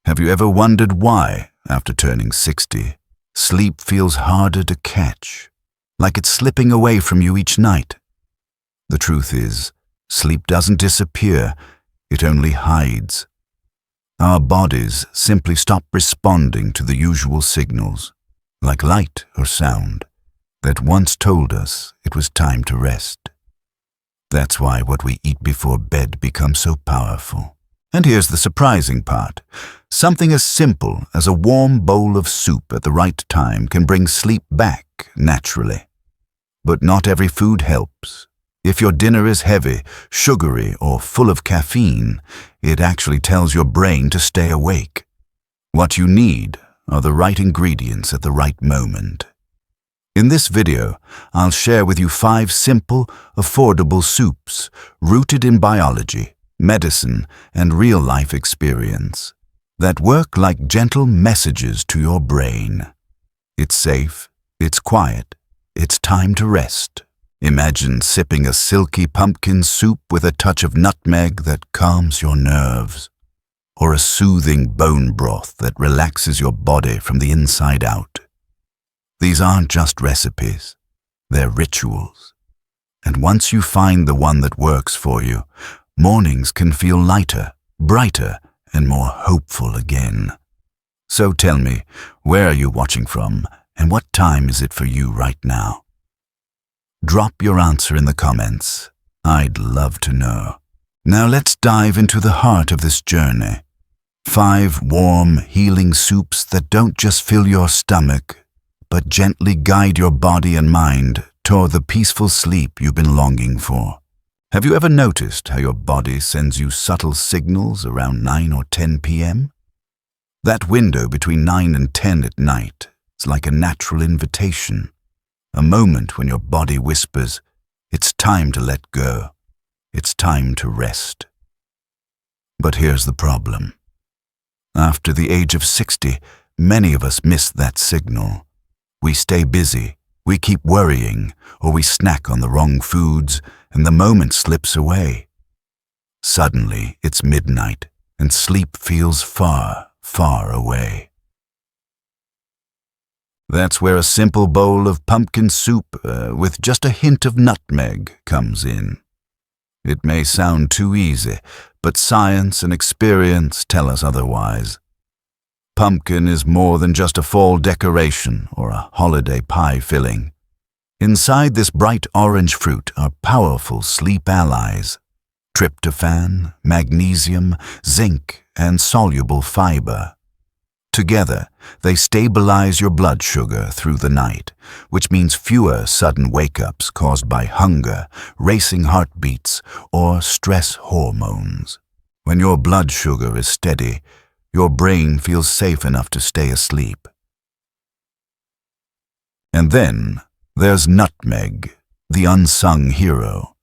Have you ever wondered why, after turning 60, sleep feels harder to catch, like it's slipping away from you each night? The truth is, sleep doesn't disappear, it only hides. Our bodies simply stop responding to the usual signals, like light or sound, that once told us it was time to rest. That's why what we eat before bed becomes so powerful. And here's the surprising part. Something as simple as a warm bowl of soup at the right time can bring sleep back naturally. But not every food helps. If your dinner is heavy, sugary, or full of caffeine, it actually tells your brain to stay awake. What you need are the right ingredients at the right moment. In this video, I'll share with you 5 simple, affordable soups rooted in biology, medicine, and real-life experience that work like gentle messages to your brain. It's safe, it's quiet, it's time to rest. Imagine sipping a silky pumpkin soup with a touch of nutmeg that calms your nerves, or a soothing bone broth that relaxes your body from the inside out. These aren't just recipes, they're rituals. And once you find the one that works for you, mornings can feel lighter, brighter, and more hopeful again. So tell me, where are you watching from, and what time is it for you right now? Drop your answer in the comments. I'd love to know. Now let's dive into the heart of this journey. 5 warm, healing soups that don't just fill your stomach, but gently guide your body and mind toward the peaceful sleep you've been longing for. Have you ever noticed how your body sends you subtle signals around 9 or 10 p.m.? That window between 9 and 10 at night is like a natural invitation, a moment when your body whispers, it's time to let go, it's time to rest. But here's the problem. After the age of 60, many of us miss that signal. We stay busy, we keep worrying, or we snack on the wrong foods, and the moment slips away. Suddenly, it's midnight, and sleep feels far, far away. That's where a simple bowl of pumpkin soup with just a hint of nutmeg comes in. It may sound too easy, but science and experience tell us otherwise. Pumpkin is more than just a fall decoration or a holiday pie filling. Inside this bright orange fruit are powerful sleep allies: tryptophan, magnesium, zinc, and soluble fiber. Together, they stabilize your blood sugar through the night, which means fewer sudden wake-ups caused by hunger, racing heartbeats, or stress hormones. When your blood sugar is steady, your brain feels safe enough to stay asleep. And then there's nutmeg, the unsung hero.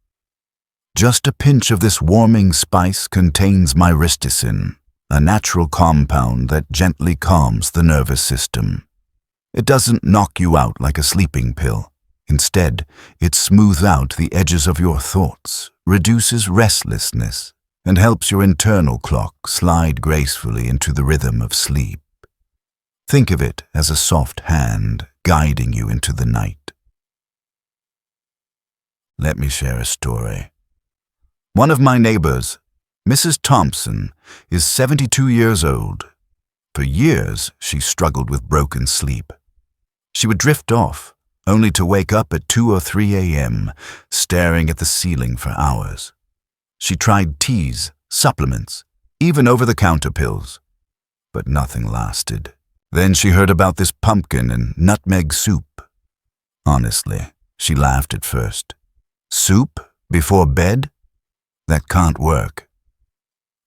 Just a pinch of this warming spice contains myristicin, a natural compound that gently calms the nervous system. It doesn't knock you out like a sleeping pill. Instead, it smooths out the edges of your thoughts, reduces restlessness, and helps your internal clock slide gracefully into the rhythm of sleep. Think of it as a soft hand guiding you into the night. Let me share a story. One of my neighbors, Mrs. Thompson, is 72 years old. For years, she struggled with broken sleep. She would drift off, only to wake up at 2 or 3 a.m., staring at the ceiling for hours. She tried teas, supplements, even over-the-counter pills, but nothing lasted. Then she heard about this pumpkin and nutmeg soup. Honestly, she laughed at first. Soup before bed? That can't work.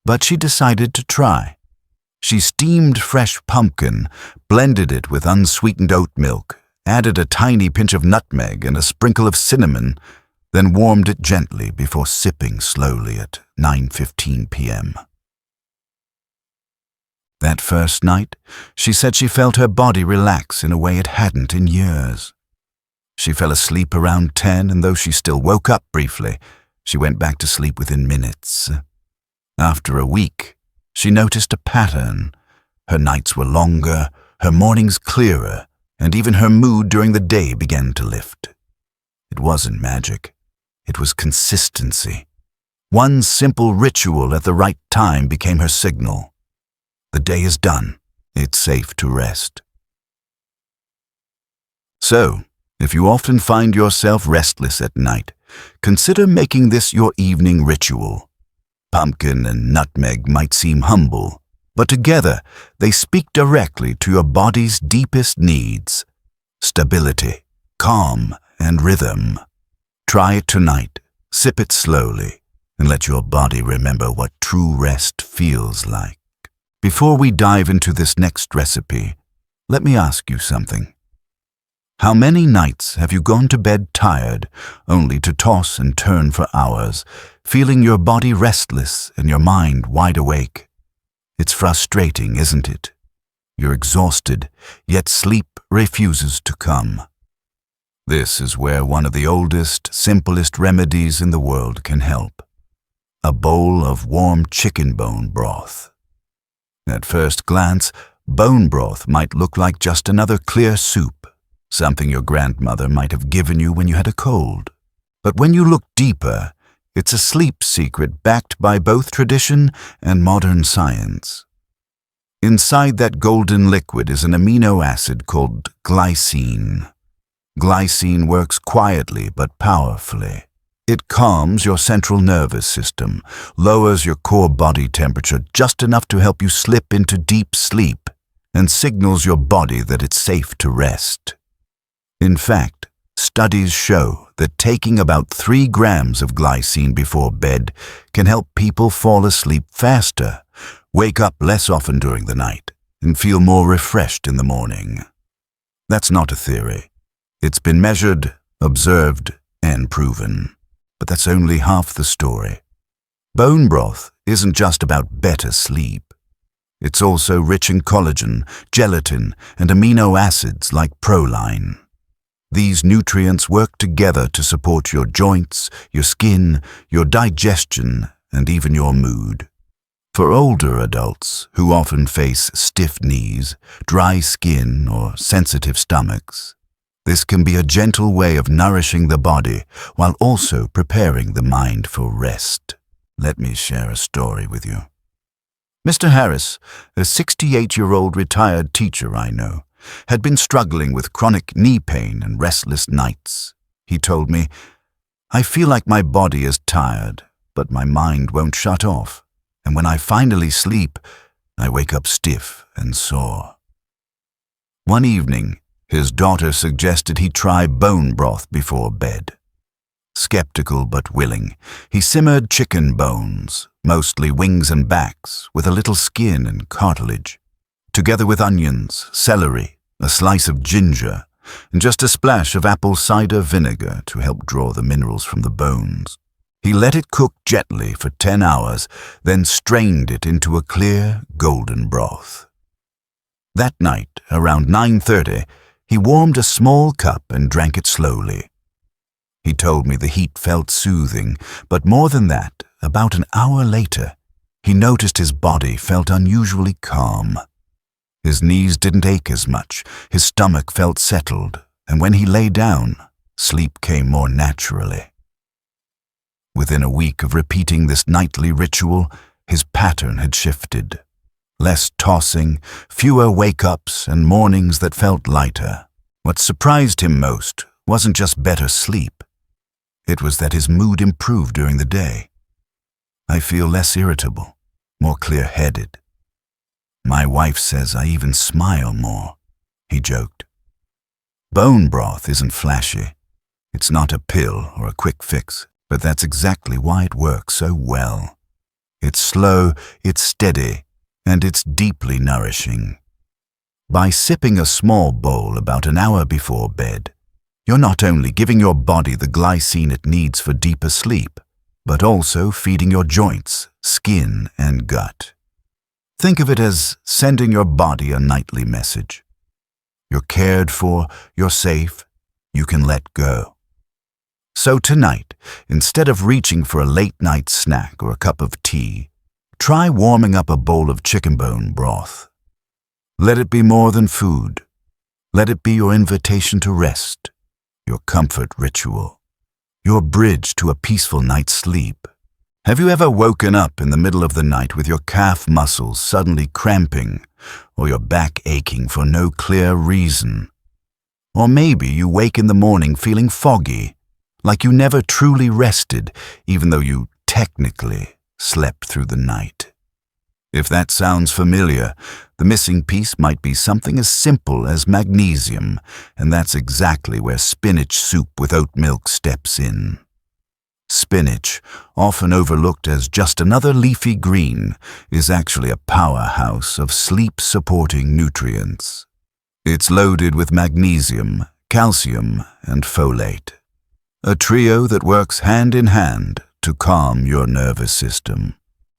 But she decided to try. She steamed fresh pumpkin, blended it with unsweetened oat milk, added a tiny pinch of nutmeg and a sprinkle of cinnamon, then warmed it gently before sipping slowly at 9:15 p.m. That first night, she said she felt her body relax in a way it hadn't in years. She fell asleep around 10, and though she still woke up briefly, she went back to sleep within minutes. After a week, she noticed a pattern. Her nights were longer, her mornings clearer, and even her mood during the day began to lift. It wasn't magic. It was consistency. One simple ritual at the right time became her signal. The day is done. It's safe to rest. So, if you often find yourself restless at night, consider making this your evening ritual. Pumpkin and nutmeg might seem humble, but together they speak directly to your body's deepest needs: stability, calm, and rhythm. Try it tonight, sip it slowly, and let your body remember what true rest feels like. Before we dive into this next recipe, let me ask you something. How many nights have you gone to bed tired, only to toss and turn for hours, feeling your body restless and your mind wide awake? It's frustrating, isn't it? You're exhausted, yet sleep refuses to come. This is where one of the oldest, simplest remedies in the world can help. A bowl of warm chicken bone broth. At first glance, bone broth might look like just another clear soup, something your grandmother might have given you when you had a cold. But when you look deeper, it's a sleep secret backed by both tradition and modern science. Inside that golden liquid is an amino acid called glycine. Glycine works quietly but powerfully. It calms your central nervous system, lowers your core body temperature just enough to help you slip into deep sleep, and signals your body that it's safe to rest. In fact, studies show that taking about 3 grams of glycine before bed can help people fall asleep faster, wake up less often during the night, and feel more refreshed in the morning. That's not a theory. It's been measured, observed, and proven. But that's only half the story. Bone broth isn't just about better sleep. It's also rich in collagen, gelatin, and amino acids like proline. These nutrients work together to support your joints, your skin, your digestion, and even your mood. For older adults who often face stiff knees, dry skin, or sensitive stomachs, this can be a gentle way of nourishing the body while also preparing the mind for rest. Let me share a story with you. Mr. Harris, a 68-year-old retired teacher I know, had been struggling with chronic knee pain and restless nights. He told me, "I feel like my body is tired, but my mind won't shut off, and when I finally sleep, I wake up stiff and sore." One evening, his daughter suggested he try bone broth before bed. Skeptical but willing, he simmered chicken bones, mostly wings and backs, with a little skin and cartilage, together with onions, celery, a slice of ginger, and just a splash of apple cider vinegar to help draw the minerals from the bones. He let it cook gently for 10 hours, then strained it into a clear, golden broth. That night, around 9:30, he warmed a small cup and drank it slowly. He told me the heat felt soothing, but more than that, about an hour later, he noticed his body felt unusually calm. His knees didn't ache as much, his stomach felt settled, and when he lay down, sleep came more naturally. Within a week of repeating this nightly ritual, his pattern had shifted. Less tossing, fewer wake-ups, and mornings that felt lighter. What surprised him most wasn't just better sleep. It was that his mood improved during the day. "I feel less irritable, more clear-headed. My wife says I even smile more," he joked. Bone broth isn't flashy. It's not a pill or a quick fix, but that's exactly why it works so well. It's slow, it's steady, and it's deeply nourishing. By sipping a small bowl about an hour before bed, you're not only giving your body the glycine it needs for deeper sleep, but also feeding your joints, skin, and gut. Think of it as sending your body a nightly message. You're cared for, you're safe, you can let go. So tonight, instead of reaching for a late-night snack or a cup of tea, try warming up a bowl of chicken bone broth. Let it be more than food. Let it be your invitation to rest, your comfort ritual, your bridge to a peaceful night's sleep. Have you ever woken up in the middle of the night with your calf muscles suddenly cramping or your back aching for no clear reason? Or maybe you wake in the morning feeling foggy, like you never truly rested, even though you technically slept through the night. If that sounds familiar, the missing piece might be something as simple as magnesium, and that's exactly where spinach soup with oat milk steps in. Spinach, often overlooked as just another leafy green, is actually a powerhouse of sleep-supporting nutrients. It's loaded with magnesium, calcium, and folate, a trio that works hand in hand to calm your nervous system.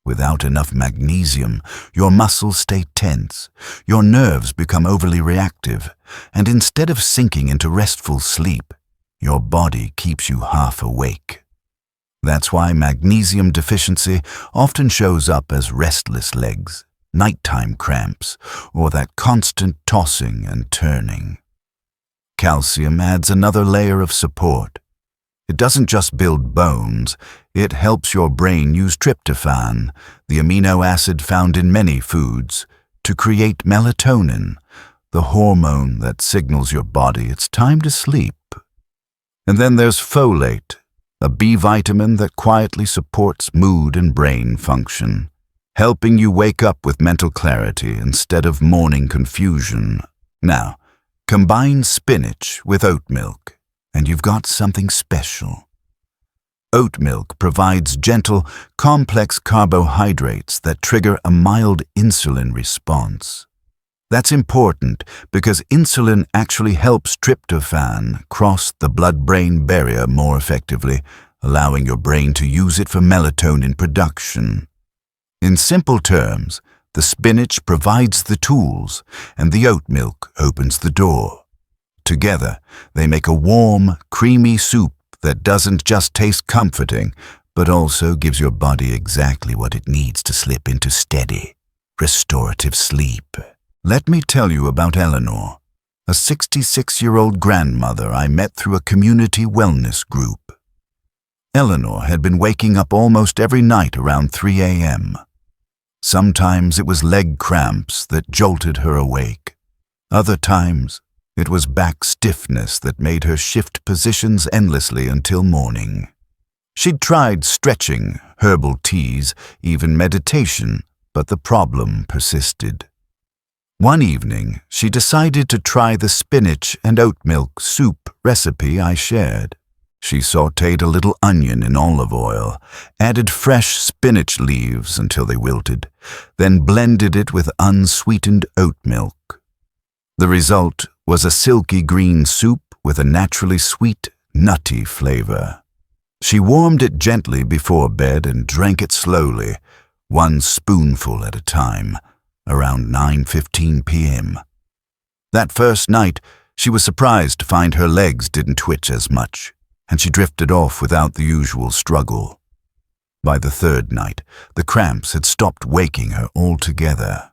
Without enough magnesium, your muscles stay tense, your nerves become overly reactive, and instead of sinking into restful sleep, your body keeps you half awake. That's why magnesium deficiency often shows up as restless legs, nighttime cramps, or that constant tossing and turning. Calcium adds another layer of support. It doesn't just build bones, it helps your brain use tryptophan, the amino acid found in many foods, to create melatonin, the hormone that signals your body it's time to sleep. And then there's folate, a B vitamin that quietly supports mood and brain function, helping you wake up with mental clarity instead of morning confusion. Now, combine spinach with oat milk, and you've got something special. Oat milk provides gentle, complex carbohydrates that trigger a mild insulin response. That's important because insulin actually helps tryptophan cross the blood-brain barrier more effectively, allowing your brain to use it for melatonin production. In simple terms, the spinach provides the tools, and the oat milk opens the door. Together, they make a warm, creamy soup that doesn't just taste comforting, but also gives your body exactly what it needs to slip into steady, restorative sleep. Let me tell you about Eleanor, a 66-year-old grandmother I met through a community wellness group. Eleanor had been waking up almost every night around 3 a.m. Sometimes it was leg cramps that jolted her awake. Other times, it was back stiffness that made her shift positions endlessly until morning. She'd tried stretching, herbal teas, even meditation, but the problem persisted. One evening, she decided to try the spinach and oat milk soup recipe I shared. She sautéed a little onion in olive oil, added fresh spinach leaves until they wilted, then blended it with unsweetened oat milk. The result was a silky green soup with a naturally sweet, nutty flavor. She warmed it gently before bed and drank it slowly, one spoonful at a time, around 9:15 p.m. That first night, she was surprised to find her legs didn't twitch as much, and she drifted off without the usual struggle. By the third night, the cramps had stopped waking her altogether.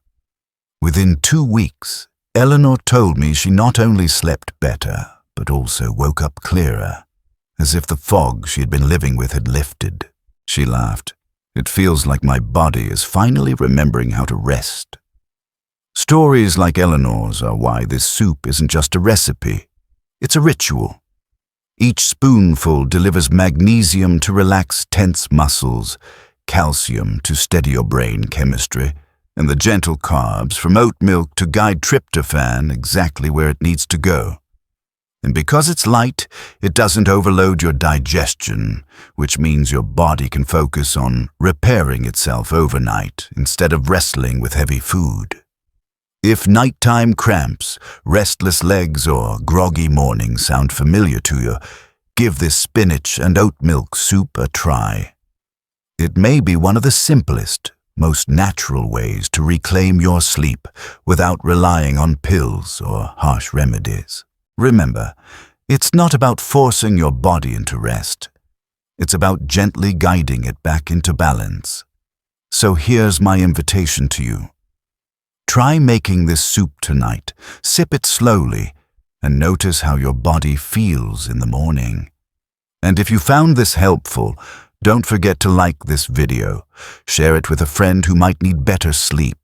Within 2 weeks, Eleanor told me she not only slept better, but also woke up clearer, as if the fog she had been living with had lifted. She laughed. It feels like my body is finally remembering how to rest. Stories like Eleanor's are why this soup isn't just a recipe. It's a ritual. Each spoonful delivers magnesium to relax tense muscles, calcium to steady your brain chemistry, and the gentle carbs from oat milk to guide tryptophan exactly where it needs to go. And because it's light, it doesn't overload your digestion, which means your body can focus on repairing itself overnight instead of wrestling with heavy food. If nighttime cramps, restless legs, or groggy mornings sound familiar to you, give this spinach and oat milk soup a try. It may be one of the simplest, most natural ways to reclaim your sleep without relying on pills or harsh remedies. Remember, it's not about forcing your body into rest. It's about gently guiding it back into balance. So here's my invitation to you. Try making this soup tonight. Sip it slowly and notice how your body feels in the morning. And if you found this helpful, don't forget to like this video, share it with a friend who might need better sleep,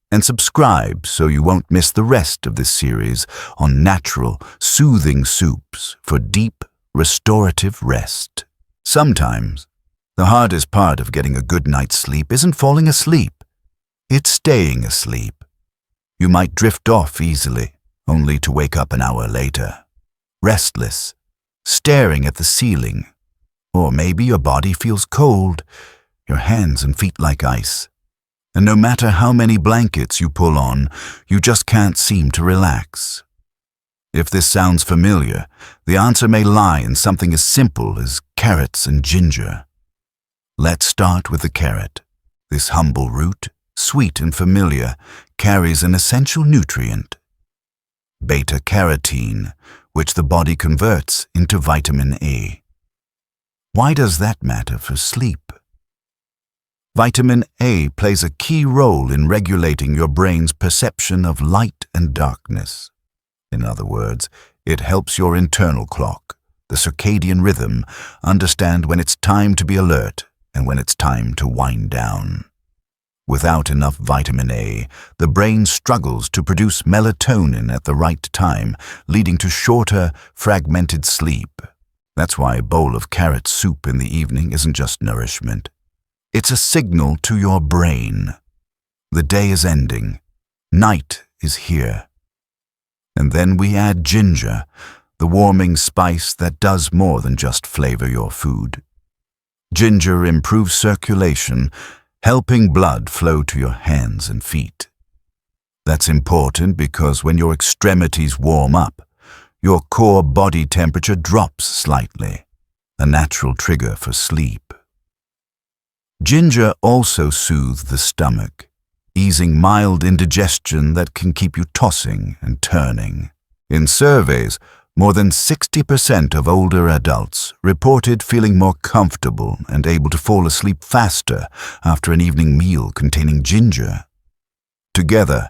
and subscribe so you won't miss the rest of this series on natural, soothing soups for deep, restorative rest. Sometimes, the hardest part of getting a good night's sleep isn't falling asleep, it's staying asleep. You might drift off easily, only to wake up an hour later, restless, staring at the ceiling. Or maybe your body feels cold, your hands and feet like ice. And no matter how many blankets you pull on, you just can't seem to relax. If this sounds familiar, the answer may lie in something as simple as carrots and ginger. Let's start with the carrot. This humble root, sweet and familiar, carries an essential nutrient, beta-carotene, which the body converts into vitamin A. Why does that matter for sleep? Vitamin A plays a key role in regulating your brain's perception of light and darkness. In other words, it helps your internal clock, the circadian rhythm, understand when it's time to be alert and when it's time to wind down. Without enough vitamin A, the brain struggles to produce melatonin at the right time, leading to shorter, fragmented sleep. That's why a bowl of carrot soup in the evening isn't just nourishment. It's a signal to your brain. The day is ending. Night is here. And then we add ginger, the warming spice that does more than just flavor your food. Ginger improves circulation, helping blood flow to your hands and feet. That's important because when your extremities warm up, your core body temperature drops slightly, a natural trigger for sleep. Ginger also soothes the stomach, easing mild indigestion that can keep you tossing and turning. In surveys, more than 60% of older adults reported feeling more comfortable and able to fall asleep faster after an evening meal containing ginger. Together,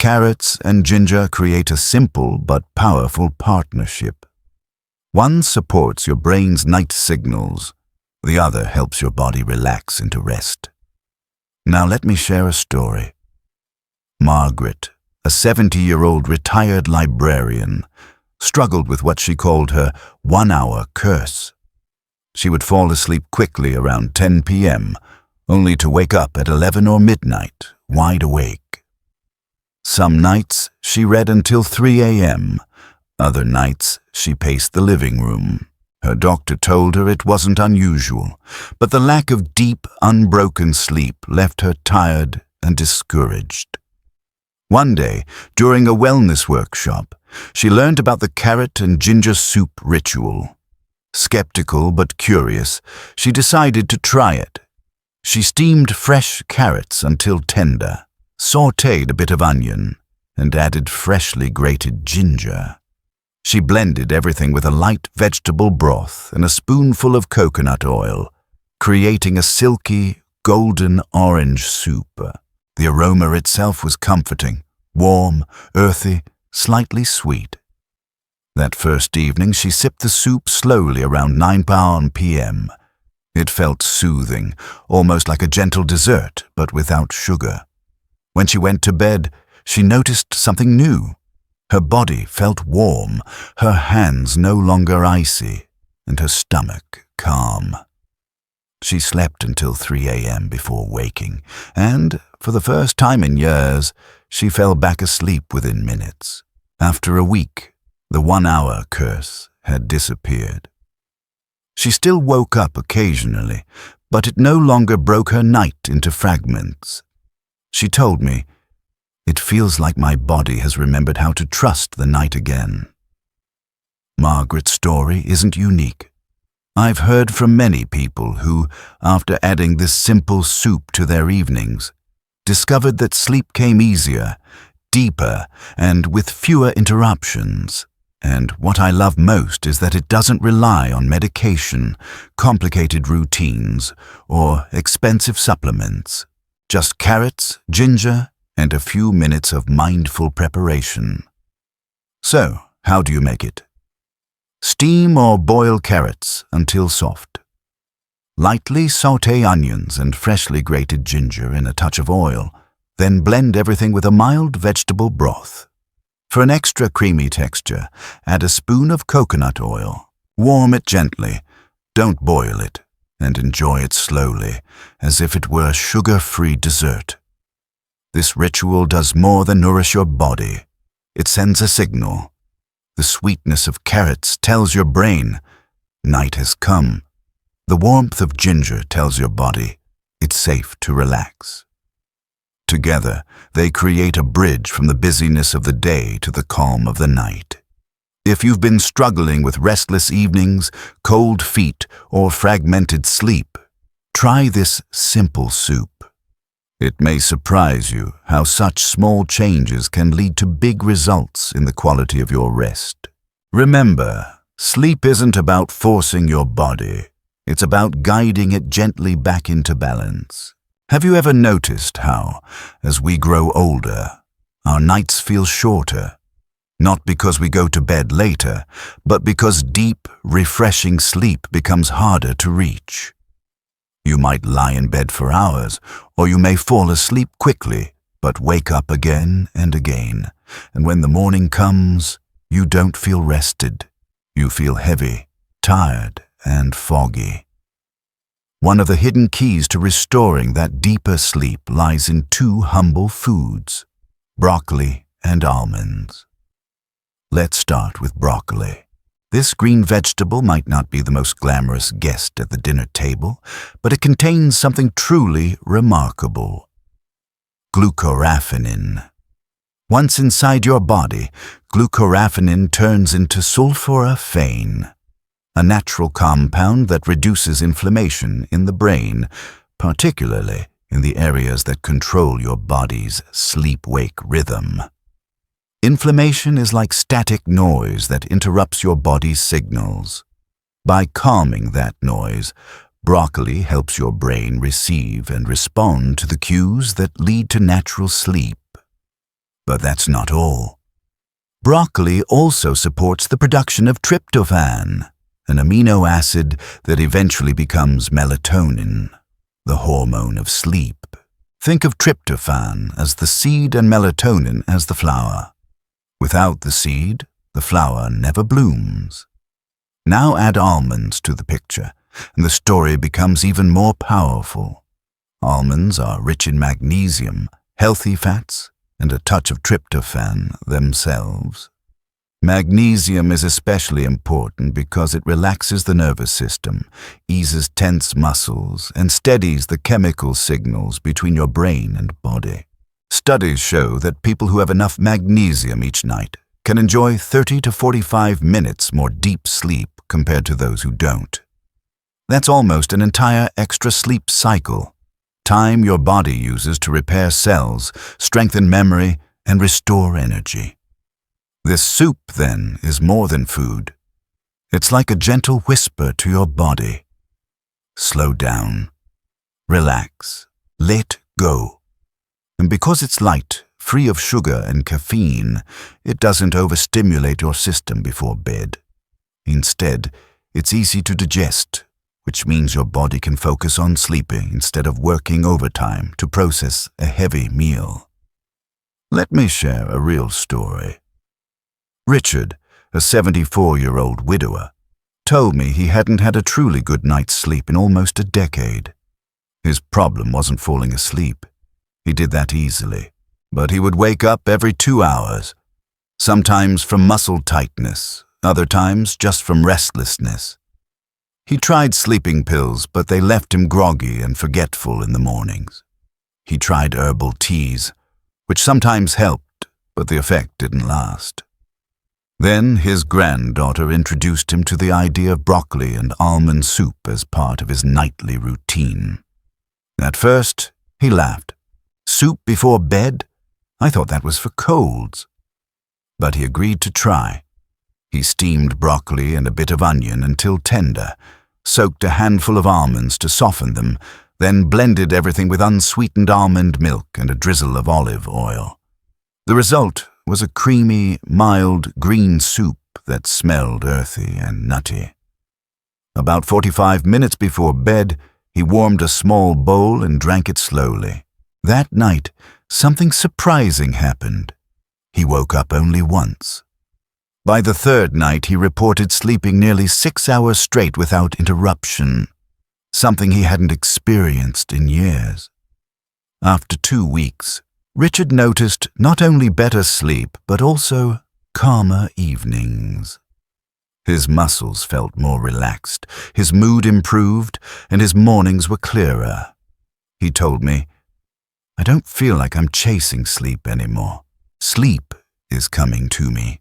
carrots and ginger create a simple but powerful partnership. One supports your brain's night signals, the other helps your body relax into rest. Now let me share a story. Margaret, a 70-year-old retired librarian, struggled with what she called her 1-hour curse. She would fall asleep quickly around 10 p.m., only to wake up at 11 or midnight, wide awake. Some nights she read until 3 a.m., other nights she paced the living room. Her doctor told her it wasn't unusual, but the lack of deep, unbroken sleep left her tired and discouraged. One day, during a wellness workshop, she learned about the carrot and ginger soup ritual. Skeptical but curious, she decided to try it. She steamed fresh carrots until tender, sautéed a bit of onion, and added freshly grated ginger. She blended everything with a light vegetable broth and a spoonful of coconut oil, creating a silky, golden orange soup. The aroma itself was comforting, warm, earthy, slightly sweet. That first evening, she sipped the soup slowly around 9 p.m. It felt soothing, almost like a gentle dessert, but without sugar. When she went to bed, she noticed something new. Her body felt warm, her hands no longer icy, and her stomach calm. She slept until 3 a.m. before waking, and, for the first time in years, she fell back asleep within minutes. After a week, the 1-hour curse had disappeared. She still woke up occasionally, but it no longer broke her night into fragments. She told me, "It feels like my body has remembered how to trust the night again." Margaret's story isn't unique. I've heard from many people who, after adding this simple soup to their evenings, discovered that sleep came easier, deeper, and with fewer interruptions. And what I love most is that it doesn't rely on medication, complicated routines, or expensive supplements. Just carrots, ginger, and a few minutes of mindful preparation. So, how do you make it? Steam or boil carrots until soft. Lightly sauté onions and freshly grated ginger in a touch of oil, then blend everything with a mild vegetable broth. For an extra creamy texture, add a spoon of coconut oil. Warm it gently, don't boil it, and enjoy it slowly, as if it were a sugar-free dessert. This ritual does more than nourish your body. It sends a signal. The sweetness of carrots tells your brain, night has come. The warmth of ginger tells your body, it's safe to relax. Together, they create a bridge from the busyness of the day to the calm of the night. If you've been struggling with restless evenings, cold feet, or fragmented sleep, try this simple soup. It may surprise you how such small changes can lead to big results in the quality of your rest. Remember, sleep isn't about forcing your body. It's about guiding it gently back into balance. Have you ever noticed how, as we grow older, our nights feel shorter? Not because we go to bed later, but because deep, refreshing sleep becomes harder to reach. You might lie in bed for hours, or you may fall asleep quickly, but wake up again and again. And when the morning comes, you don't feel rested. You feel heavy, tired, and foggy. One of the hidden keys to restoring that deeper sleep lies in two humble foods, broccoli and almonds. Let's start with broccoli. This green vegetable might not be the most glamorous guest at the dinner table, but it contains something truly remarkable. Glucoraphanin. Once inside your body, glucoraphanin turns into sulforaphane, a natural compound that reduces inflammation in the brain, particularly in the areas that control your body's sleep-wake rhythm. Inflammation is like static noise that interrupts your body's signals. By calming that noise, broccoli helps your brain receive and respond to the cues that lead to natural sleep. But that's not all. Broccoli also supports the production of tryptophan, an amino acid that eventually becomes melatonin, the hormone of sleep. Think of tryptophan as the seed and melatonin as the flower. Without the seed, the flower never blooms. Now add almonds to the picture, and the story becomes even more powerful. Almonds are rich in magnesium, healthy fats, and a touch of tryptophan themselves. Magnesium is especially important because it relaxes the nervous system, eases tense muscles, and steadies the chemical signals between your brain and body. Studies show that people who have enough magnesium each night can enjoy 30 to 45 minutes more deep sleep compared to those who don't. That's almost an entire extra sleep cycle, time your body uses to repair cells, strengthen memory, and restore energy. This soup, then, is more than food. It's like a gentle whisper to your body. Slow down. Relax. Let go. And because it's light, free of sugar and caffeine, it doesn't overstimulate your system before bed. Instead, it's easy to digest, which means your body can focus on sleeping instead of working overtime to process a heavy meal. Let me share a real story. Richard, a 74-year-old widower, told me he hadn't had a truly good night's sleep in almost a decade. His problem wasn't falling asleep. He did that easily, but he would wake up every 2 hours, sometimes from muscle tightness, other times just from restlessness. He tried sleeping pills, but they left him groggy and forgetful in the mornings. He tried herbal teas, which sometimes helped, but the effect didn't last. Then his granddaughter introduced him to the idea of broccoli and almond soup as part of his nightly routine. At first, he laughed. Soup before bed? I thought that was for colds. But he agreed to try. He steamed broccoli and a bit of onion until tender, soaked a handful of almonds to soften them, then blended everything with unsweetened almond milk and a drizzle of olive oil. The result was a creamy, mild green soup that smelled earthy and nutty. About 45 minutes before bed, he warmed a small bowl and drank it slowly. That night, something surprising happened. He woke up only once. By the third night, he reported sleeping nearly 6 hours straight without interruption, something he hadn't experienced in years. After 2 weeks, Richard noticed not only better sleep, but also calmer evenings. His muscles felt more relaxed, his mood improved, and his mornings were clearer. He told me, "I don't feel like I'm chasing sleep anymore. Sleep is coming to me."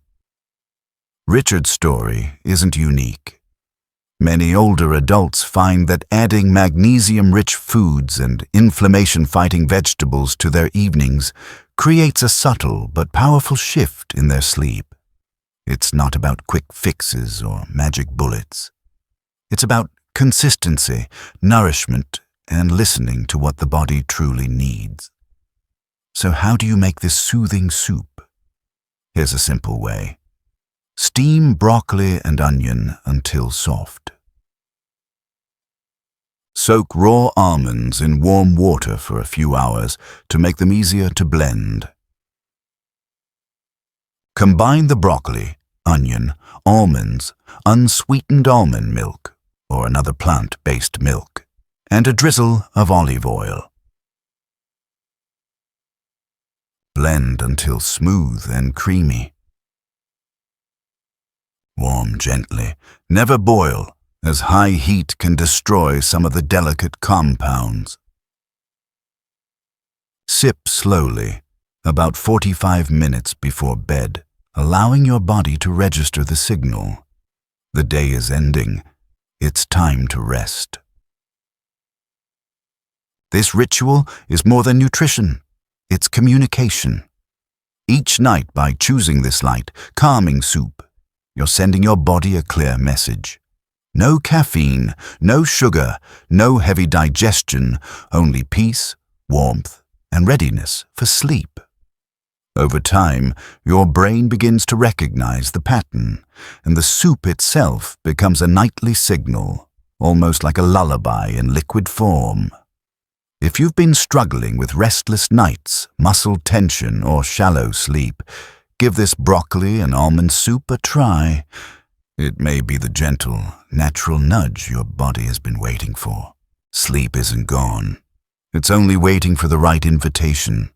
Richard's story isn't unique. Many older adults find that adding magnesium-rich foods and inflammation-fighting vegetables to their evenings creates a subtle but powerful shift in their sleep. It's not about quick fixes or magic bullets. It's about consistency, nourishment, and listening to what the body truly needs. So how do you make this soothing soup? Here's a simple way. Steam broccoli and onion until soft. Soak raw almonds in warm water for a few hours to make them easier to blend. Combine the broccoli, onion, almonds, unsweetened almond milk, or another plant-based milk, and a drizzle of olive oil. Blend until smooth and creamy. Warm gently, never boil, as high heat can destroy some of the delicate compounds. Sip slowly, about 45 minutes before bed, allowing your body to register the signal. The day is ending. It's time to rest. This ritual is more than nutrition. It's communication. Each night, by choosing this light, calming soup, you're sending your body a clear message. No caffeine, no sugar, no heavy digestion, only peace, warmth, and readiness for sleep. Over time, your brain begins to recognize the pattern, and the soup itself becomes a nightly signal, almost like a lullaby in liquid form. If you've been struggling with restless nights, muscle tension, or shallow sleep, give this broccoli and almond soup a try. It may be the gentle, natural nudge your body has been waiting for. Sleep isn't gone. It's only waiting for the right invitation.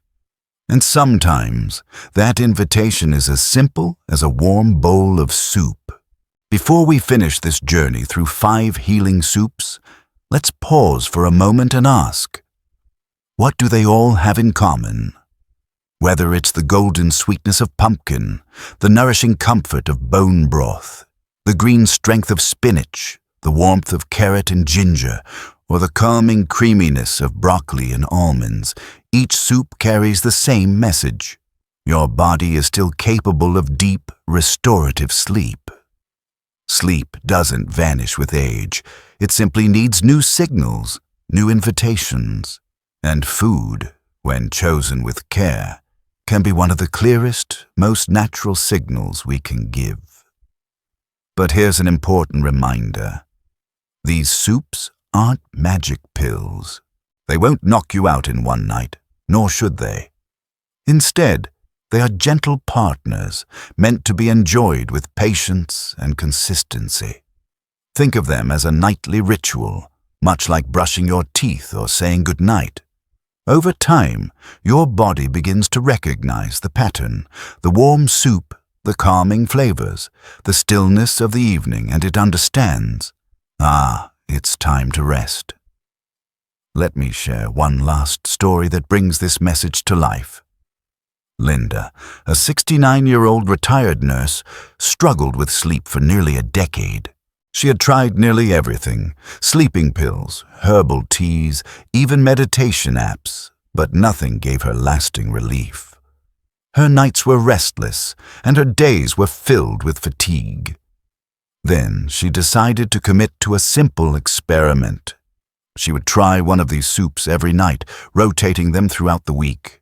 And sometimes, that invitation is as simple as a warm bowl of soup. Before we finish this journey through 5 healing soups, let's pause for a moment and ask, what do they all have in common? Whether it's the golden sweetness of pumpkin, the nourishing comfort of bone broth, the green strength of spinach, the warmth of carrot and ginger, or the calming creaminess of broccoli and almonds, each soup carries the same message. Your body is still capable of deep, restorative sleep. Sleep doesn't vanish with age. It simply needs new signals, new invitations. And food, when chosen with care, can be one of the clearest, most natural signals we can give. But here's an important reminder. These soups aren't magic pills. They won't knock you out in one night, nor should they. Instead, they are gentle partners, meant to be enjoyed with patience and consistency. Think of them as a nightly ritual, much like brushing your teeth or saying goodnight. Over time, your body begins to recognize the pattern, the warm soup, the calming flavors, the stillness of the evening, and it understands, it's time to rest. Let me share one last story that brings this message to life. Linda, a 69-year-old retired nurse, struggled with sleep for nearly a decade. She had tried nearly everything, sleeping pills, herbal teas, even meditation apps, but nothing gave her lasting relief. Her nights were restless, and her days were filled with fatigue. Then she decided to commit to a simple experiment. She would try one of these soups every night, rotating them throughout the week.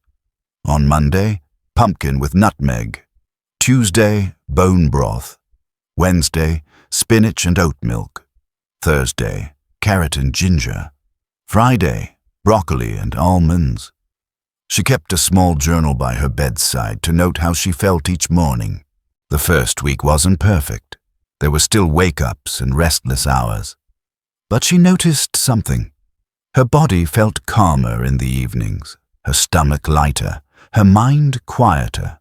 On Monday, pumpkin with nutmeg. Tuesday, bone broth. Wednesday, spinach and oat milk. Thursday, carrot and ginger. Friday, broccoli and almonds. She kept a small journal by her bedside to note how she felt each morning. The first week wasn't perfect. There were still wake-ups and restless hours. But she noticed something. Her body felt calmer in the evenings, her stomach lighter, her mind quieter.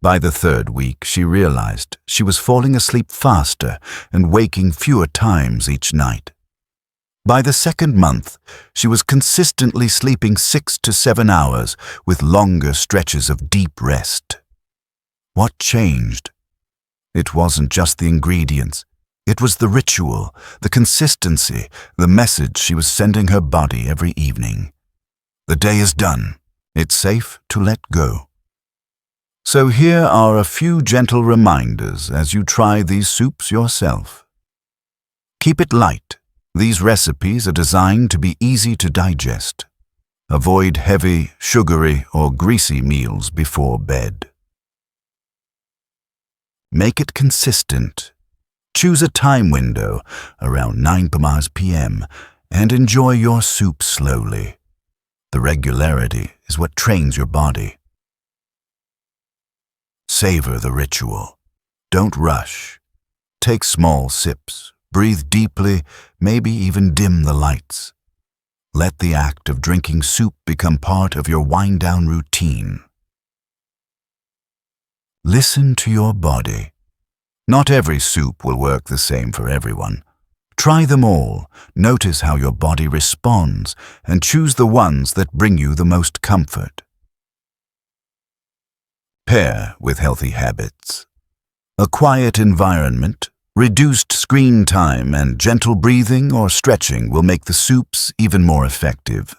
By the third week, she realized she was falling asleep faster and waking fewer times each night. By the second month, she was consistently sleeping 6 to 7 hours with longer stretches of deep rest. What changed? It wasn't just the ingredients. It was the ritual, the consistency, the message she was sending her body every evening. The day is done. It's safe to let go. So here are a few gentle reminders as you try these soups yourself. Keep it light. These recipes are designed to be easy to digest. Avoid heavy, sugary, or greasy meals before bed. Make it consistent. Choose a time window, around 9 p.m., and enjoy your soup slowly. The regularity is what trains your body. Savor the ritual. Don't rush. Take small sips. Breathe deeply, maybe even dim the lights. Let the act of drinking soup become part of your wind-down routine. Listen to your body. Not every soup will work the same for everyone. Try them all, notice how your body responds, and choose the ones that bring you the most comfort. Pair with healthy habits. A quiet environment, reduced screen time, and gentle breathing or stretching will make the soups even more effective.